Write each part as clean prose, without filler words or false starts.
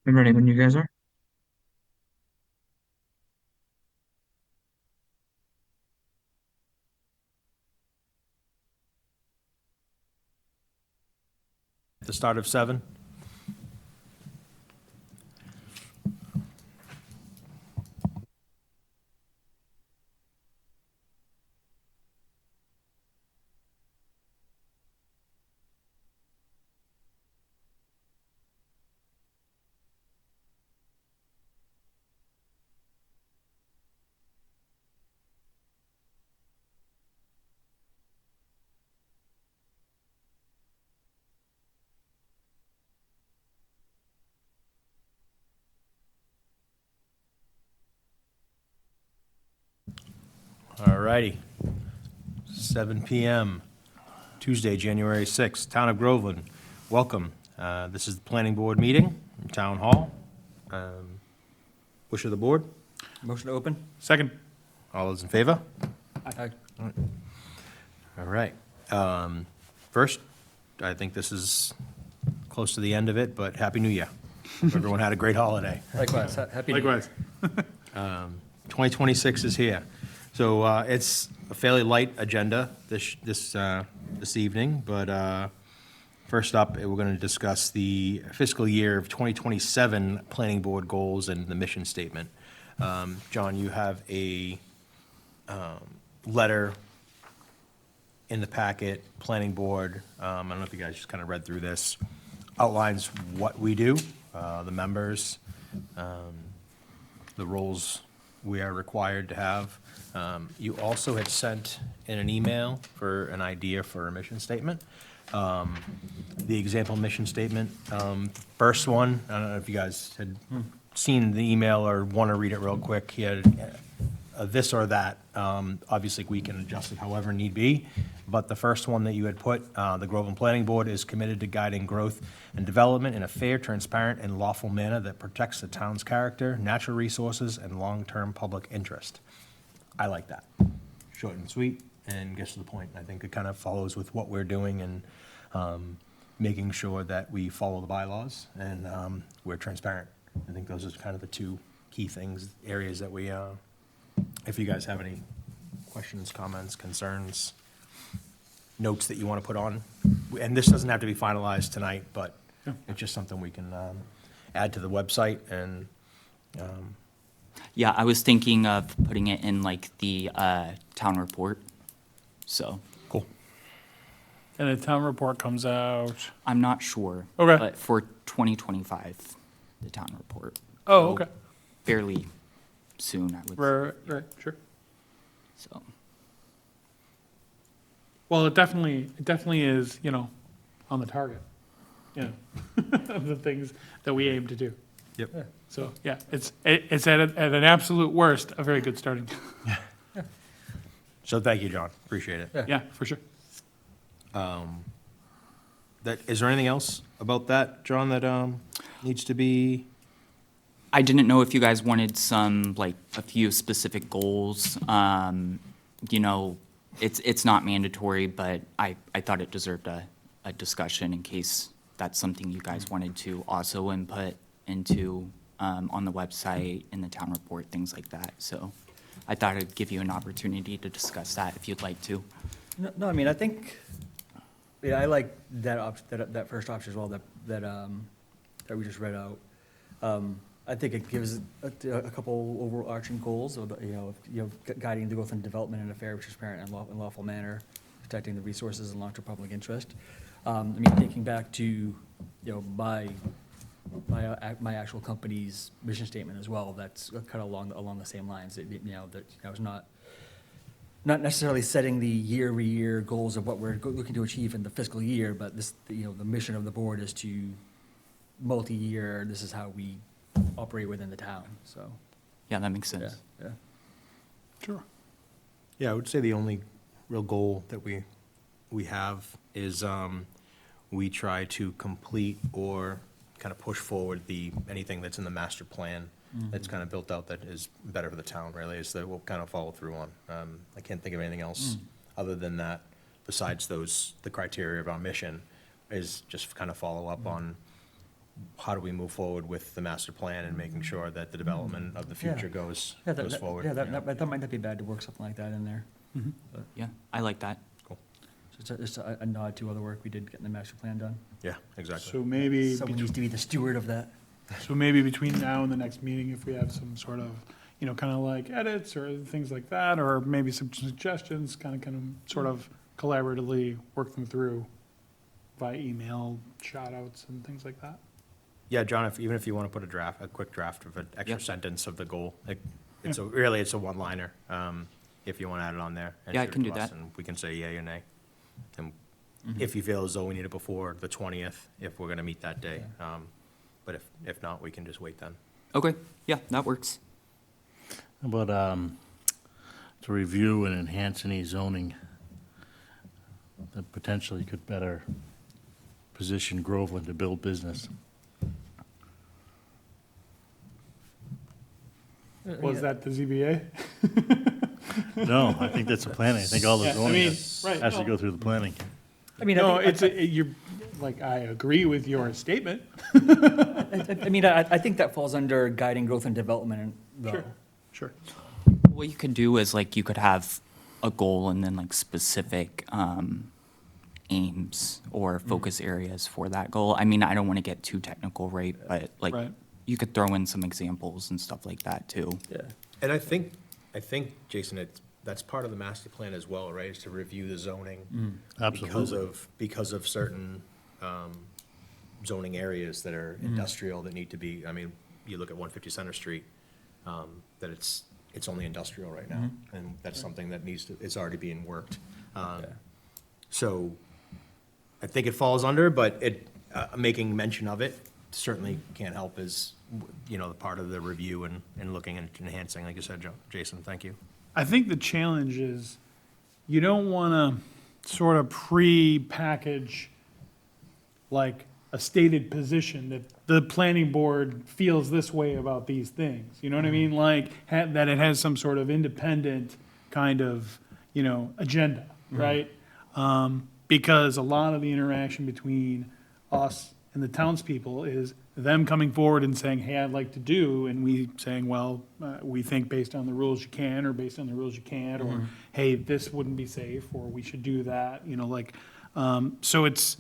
I'm ready when you guys are. At the start of 7? All righty. 7 PM, Tuesday, January 6th, Town of Groveland. Welcome. This is the Planning Board meeting in Town Hall. Wish of the board. Motion to open? Second. All those in favor? Aye. All right. First, I think this is close to the end of it, but Happy New Year. Hope everyone had a great holiday. Likewise, happy. Likewise. 2026 is here. So it's a fairly light agenda this evening, but first up, we're going to discuss the fiscal year of 2027 Planning Board goals and the mission statement. John, you have a letter in the packet, Planning Board, I don't know if you guys just kind of read through this, outlines what we do, the members, the roles we are required to have. You also had sent in an email for an idea for a mission statement. The example mission statement, first one, I don't know if you guys had seen the email or want to read it real quick. He had this or that. Obviously, we can adjust it however need be. But the first one that you had put, the Groveland Planning Board is committed to guiding growth and development in a fair, transparent, and lawful manner that protects the town's character, natural resources, and long-term public interest. I like that. Short and sweet and gets to the point. I think it kind of follows with what we're doing and making sure that we follow the bylaws and we're transparent. I think those are kind of the two key things, areas that we, if you guys have any questions, comments, concerns, notes that you want to put on, and this doesn't have to be finalized tonight, but it's just something we can add to the website and Yeah, I was thinking of putting it in like the town report. So cool. And the town report comes out. I'm not sure. Okay. But for 2025, the town report. Oh, So okay. Fairly soon, I would say. Right, sure. So, Well, it definitely is, on the target, of the things that we aim to do. Yep. So, yeah, it's at an absolute worst, a very good starting. So thank you, John. Appreciate it. Yeah, for sure. Is there anything else about that, John, that needs to be? I didn't know if you guys wanted some, like, a few specific goals. It's not mandatory, but I thought it deserved a discussion in case that's something you guys wanted to also input into on the website, in the town report, things like that. So I thought I'd give you an opportunity to discuss that if you'd like to. No, I mean, I think, yeah, I like that first option as well, that we just read out. I think it gives a couple overarching goals of, guiding the growth and development in a fair, transparent, and lawful manner, protecting the resources and long-term public interest. I mean, thinking back to, my actual company's mission statement as well, that's kind of along the same lines. That I was not necessarily setting the year-over-year goals of what we're looking to achieve in the fiscal year, but this, the mission of the board is to multi-year, this is how we operate within the town, so, Yeah, that makes yeah, sense. yeah. Sure. Yeah, I would say the only real goal that we have is we try to complete or kind of push forward anything that's in the master plan that's kind of built out that is better for the town, really, is that we'll kind of follow through on. I can't think of anything else other than that, besides the criteria of our mission, is just kind of follow up on how do we move forward with the master plan and making sure that the development of the future goes forward. Yeah, you know? that might not be bad to work something like that in there. Yeah, I like that. Just a nod to other work we did getting the master plan done. Yeah, exactly. So maybe, Someone needs to be the steward of that. so maybe between now and the next meeting, if we have some sort of, you know, kind of like edits or things like that, or maybe some suggestions, kind of sort of collaboratively work them through by email, shout outs and things like that. Yeah, John, even if you want to put a quick draft of an extra Yep. sentence of the goal, it's a one-liner, if you want to add it on there. and Yeah, I shoot it can to do us, that. And we can say yay or nay. And if you feel as though we need it before the 20th, if we're going to meet that day. But if not, we can just wait then. Okay, yeah, that works. How about, to review and enhance any zoning that potentially could better position Groveland to build business? Was that the ZBA? No, I think that's the planning. I think all the Yeah, I zoning mean, has right, has to no. go through the planning. I mean, No, I think, you're, like, I agree with your statement. I mean, I think that falls under guiding growth and development, though. Sure, sure. What you could do is like, you could have a goal and then like specific, aims or focus areas for that goal. I mean, I don't want to get too technical, right? But like, Right. you could throw in some examples and stuff like that too. Yeah. And I think, Jason, that's part of the master plan as well, right, is to review the zoning. Absolutely. Because of certain zoning areas that are industrial that need to be, I mean, you look at 150 Center Street, that it's only industrial right now. And that's something that it's already being worked. So I think it falls under, but making mention of it certainly can't help as, you know, part of the review and looking and enhancing, like you said, Jason, thank you. I think the challenge is you don't want to sort of pre-package like a stated position that the planning board feels this way about these things. You know what I mean? Like that it has some sort of independent kind of, you know, agenda, right? Because a lot of the interaction between us and the townspeople is them coming forward and saying, hey, I'd like to do, and we saying, well, we think based on the rules you can, or based on the rules you can't, or, hey, this wouldn't be safe, or we should do that, you know, like, so it's,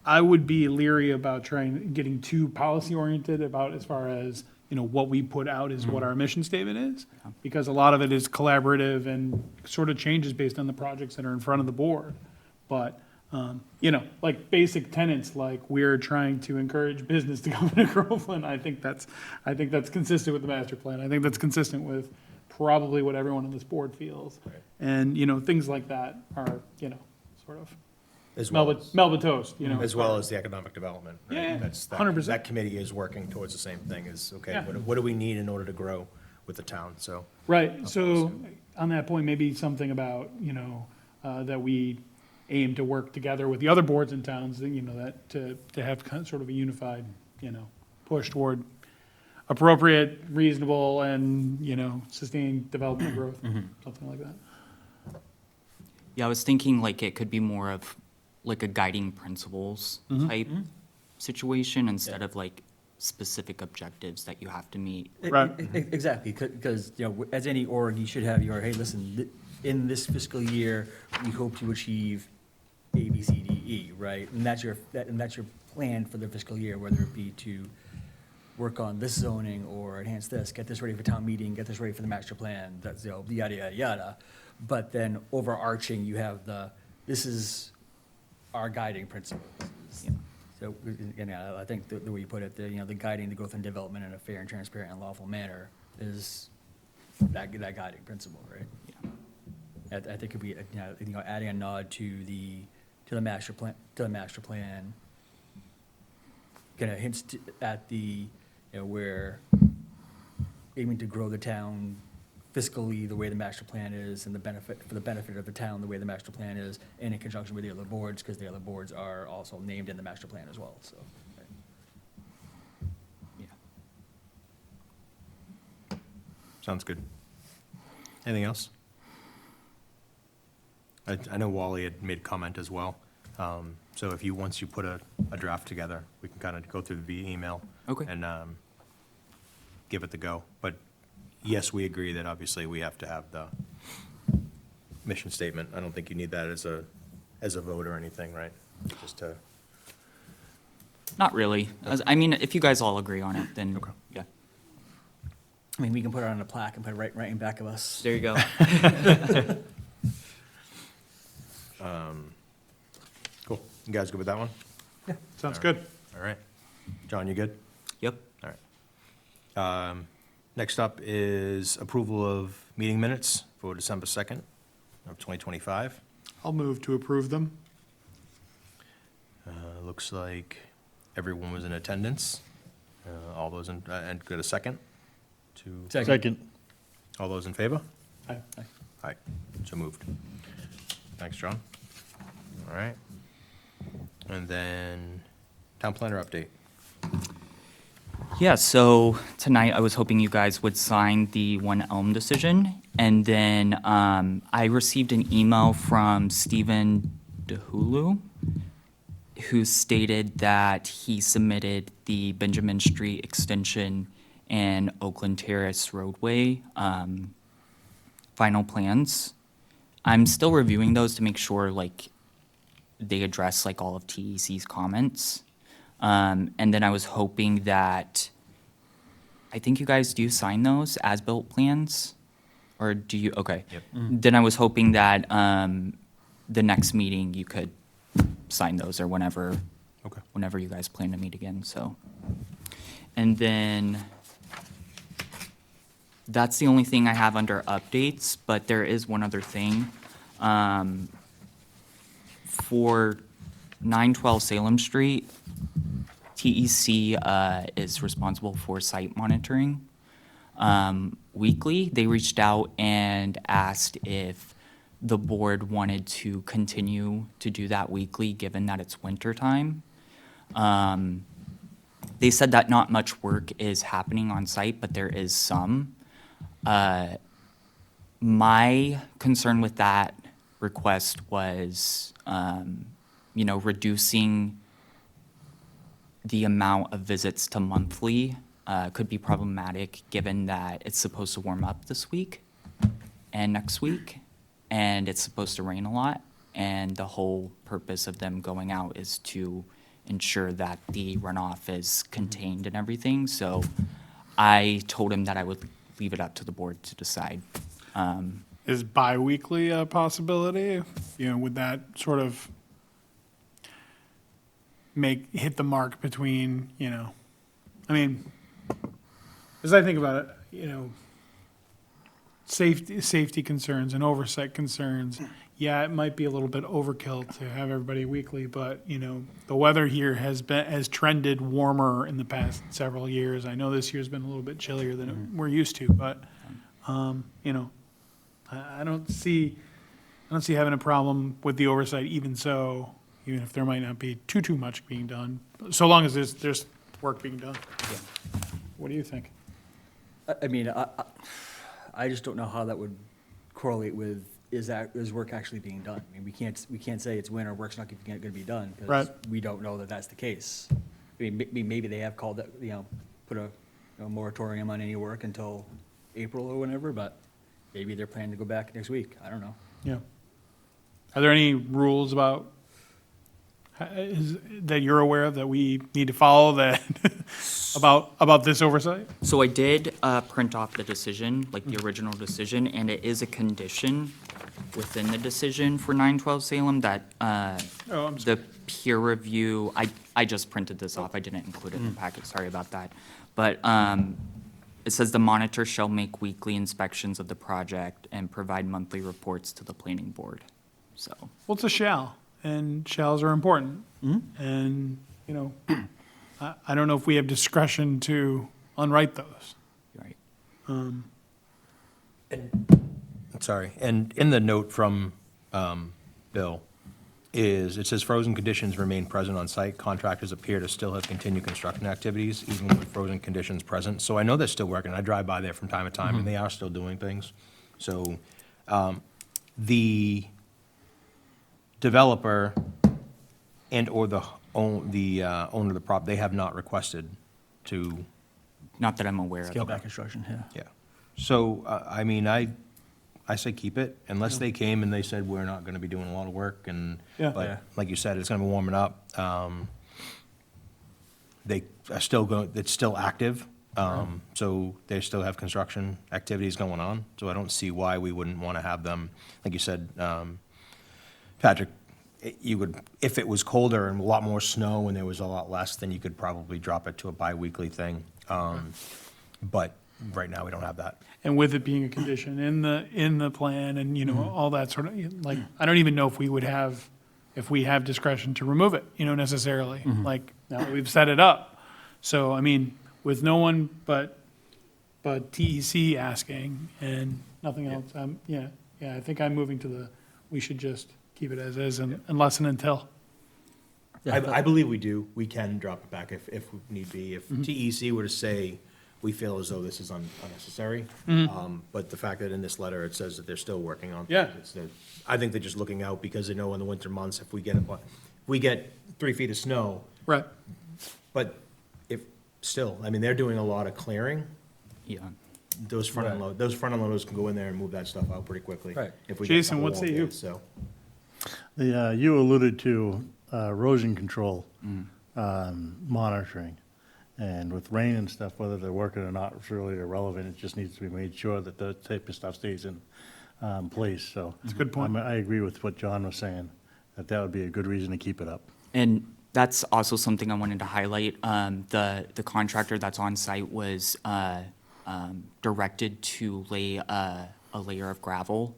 I would be leery about getting too policy-oriented about as far as, you know, what we put out is what our mission statement is, because a lot of it is collaborative and sort of changes based on the projects that are in front of the board. But, you know, like basic tenets, like we're trying to encourage business to come into Groveland, I think that's consistent with the master plan. I think that's consistent with probably what everyone on this board feels. Right. And, you know, things like that are, you know, sort of As well Melba toast, you know. as well as the economic development. right? Yeah, yeah, That's- that- 100%. That committee is working towards the same thing, is, okay, Yeah. what do we need in order to grow with the town, so. Right, so on that point, maybe something about, you know, that we aim to work together with the other boards and towns, that, you know, that, to have kind of sort of a unified, you know, push toward appropriate, reasonable, and, you know, sustained development growth, something like that. Yeah, I was thinking like it could be more of like a guiding principles type situation instead of like specific objectives that you have to meet. Right. Exactly, because, you know, as any org, you should have your, hey, listen, in this fiscal year, we hope to achieve A, B, C, D, E, right? And that's your plan for the fiscal year, whether it be to work on this zoning or enhance this, get this ready for town meeting, get this ready for the master plan, that's, you know, yada, yada, yada. But then overarching, you have this is our guiding principles. So, again, I think the way you put it, you know, the guiding the growth and development in a fair and transparent and lawful manner is that guiding principle, right? I think if we, you know, adding a nod to the master plan, kind of hints at the, you know, where aiming to grow the town fiscally the way the master plan is, and for the benefit of the town the way the master plan is, and in conjunction with the other boards, because the other boards are also named in the master plan as well, so. Yeah. Sounds good. Anything else? I know Wally had made a comment as well. So if you, once you put a draft together, we can kind of go through via email. Okay. And give it the go. But yes, we agree that obviously we have to have the mission statement. I don't think you need that as a vote or anything, right? Just to, Not really. I mean, if you guys all agree on it, then, Okay. yeah. I mean, we can put it on a plaque and put it right in back of us. There you go. cool. You guys good with that one? Sounds good. All right. John, you good? Yep. All right. Next up is approval of meeting minutes for December 2nd of 2025. I'll move to approve them. Looks like everyone was in attendance. All those in, and got a second? Second. All those in favor? Aye. Aye, so moved. Thanks, John. All right. And then, town planner update. Yeah, so tonight I was hoping you guys would sign the One Elm decision. And then I received an email from Stephen DeHulu, who stated that he submitted the Benjamin Street extension and Oakland Terrace roadway final plans. I'm still reviewing those to make sure like they address like all of TEC's comments. And then I was hoping that, I think you guys do sign those as-built plans? Or do you, okay. Yep. Then I was hoping that the next meeting you could sign those or whenever, Okay. whenever you guys plan to meet again, so. And then, that's the only thing I have under updates, but there is one other thing. For 912 Salem Street, TEC is responsible for site monitoring. Weekly, they reached out and asked if the board wanted to continue to do that weekly, given that it's winter time. They said that not much work is happening on site, but there is some. My concern with that request was, reducing the amount of visits to monthly could be problematic, given that it's supposed to warm up this week and next week, and it's supposed to rain a lot. And the whole purpose of them going out is to ensure that the runoff is contained and everything. So I told him that I would leave it up to the board to decide. Is bi-weekly a possibility? Would that sort of hit the mark between, I mean, as I think about it, safety concerns and oversight concerns, yeah, it might be a little bit overkill to have everybody weekly, but, the weather here has trended warmer in the past several years. I know this year's been a little bit chillier than we're used to, but, I don't see having a problem with the oversight even so, even if there might not be too much being done, so long as there's work being done. What do you think? I mean, I just don't know how that would correlate with, is work actually being done? I mean, we can't say it's winter, work's not going to be done, because Right. we don't know that that's the case. I mean, maybe they have called it, put a moratorium on any work until April or whenever, but maybe they're planning to go back next week. I don't know. Yeah. Are there any rules about, that you're aware of that we need to follow that, about this oversight? So I did print off the decision, like the original decision, and it is a condition within the decision for 912 Salem that Oh, I'm sorry. the peer review, I just printed this off, I didn't include it in the packet, sorry about that. But it says the monitor shall make weekly inspections of the project and provide monthly reports to the planning board, so. Well, it's a shall, and shalls are important. And, I don't know if we have discretion to unwrite those. Right. Sorry, and in the note from Bill, it says frozen conditions remain present on site. Contractors appear to still have continued construction activities, even with frozen conditions present. So I know they're still working. I drive by there from time to time, and they are still doing things. So the developer and/or the owner of the prop, they have not requested to, Not that I'm aware of. Scale back construction, yeah. yeah. So, I mean, I say keep it, unless they came and they said, we're not gonna be doing a lot of work, and, Yeah. Yeah. but, like you said, it's gonna be warming up. They are still going, it's still active, so they still have construction activities going on, so I don't see why we wouldn't wanna have them, like you said, Patrick, you would, if it was colder and a lot more snow and there was a lot less, then you could probably drop it to a bi-weekly thing. But right now, we don't have that. And with it being a condition in the plan and, you know, all that sort of, like, I don't even know if we would have, if we have discretion to remove it, you know, necessarily. Like, now that we've set it up. So, I mean, with no one but TEC asking and nothing else, yeah, I think I'm moving to we should just keep it as is unless and until. I believe we do. We can drop it back if need be. If TEC were to say, we feel as though this is unnecessary. But the fact that in this letter, it says that they're still working on. Yeah. I think they're just looking out because they know in the winter months, if we get 3 feet of snow, Right. but if, still, I mean, they're doing a lot of clearing. Yeah. Those front end loaders can go in there and move that stuff out pretty quickly. Right. If we get a Jason, couple what warm say you? days, So, You alluded to erosion control monitoring. And with rain and stuff, whether they're working or not is really irrelevant. It just needs to be made sure that the type of stuff stays in place, so. That's a good point. I agree with what John was saying, that would be a good reason to keep it up. And that's also something I wanted to highlight. The contractor that's on site was directed to lay a layer of gravel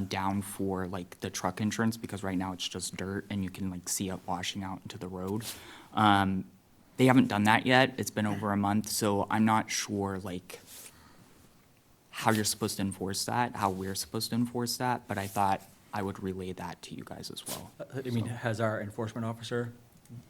down for like the truck entrance, because right now it's just dirt and you can like see it washing out into the road. They haven't done that yet. It's been over a month, so I'm not sure like how you're supposed to enforce that, how we're supposed to enforce that, but I thought I would relay that to you guys as well. I mean, has our enforcement officer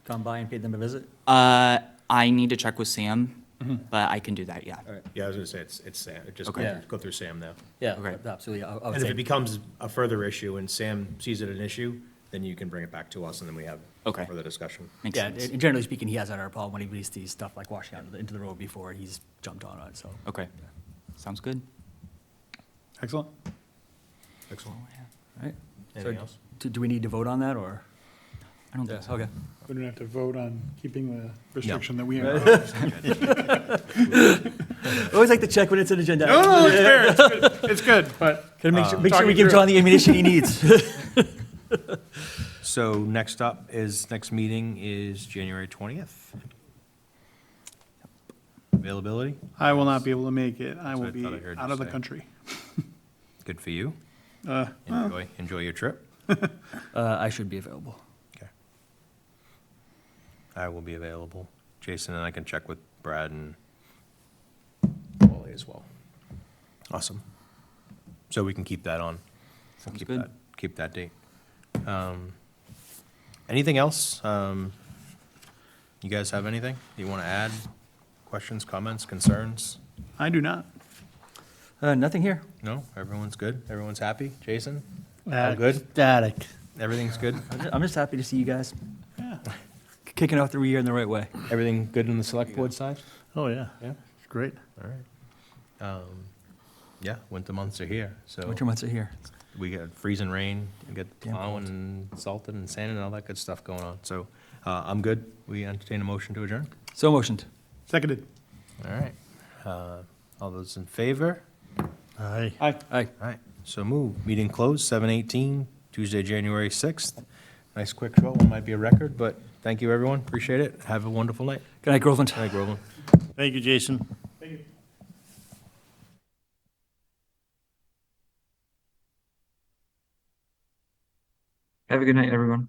gone by and paid them a visit? I need to check with Sam, but I can do that, yeah. All right. yeah, I was gonna say, it's Sam, just Okay. Yeah. go through Sam now. Yeah, Okay. absolutely. I would And if say, it becomes a further issue and Sam sees it an issue, then you can bring it back to us and then we have Okay. further discussion. Makes yeah, sense. and generally speaking, he has had our problem when he sees stuff like washing out into the road before he's jumped on it, so. Okay, sounds good. Excellent. Excellent. All right. Anything So else? do we need to vote on that, or? I don't think so. Okay. We don't have to vote on keeping the restriction that we Right. have. I always like to check when it's an agenda. No, it's fair. It's good. It's good, but Gotta make sure we Talking give through. John the ammunition he needs. So next meeting is January 20th. Availability? I will not be able to make it. I what will I be thought I heard out you of the say. country. Good for you. Well, Enjoy your trip. I should be available. Okay. I will be available. Jason and I can check with Brad and Wally as well. Awesome. So we can keep that on. We'll Sounds keep good. that- Keep that date. Anything else? You guys have anything you want to add? Questions, comments, concerns? I do not. Nothing here. No? Everyone's good? Everyone's happy? Jason? All Static. good? Static. Everything's good? I'm just happy to see you guys Yeah. kicking off the year in the right way. Everything good on the select board side? Oh, yeah. Yeah. It's great. All right. Yeah, winter months are here, so Winter months are here. we got freezing rain, we got Damn plowing and salting and sanding and all that good stuff going on. So I'm good. We entertain a motion to adjourn. So motioned. Seconded. All right. All those in favor? Aye. Aye. Aye. All right, so move. Meeting closed, 7:18, Tuesday, January 6th. Nice quick show, it might be a record, but thank you, everyone. Appreciate it. Have a wonderful night. Good night, Groveland. Good night, Groveland. Thank you, Jason. Thank you. Have a good night, everyone.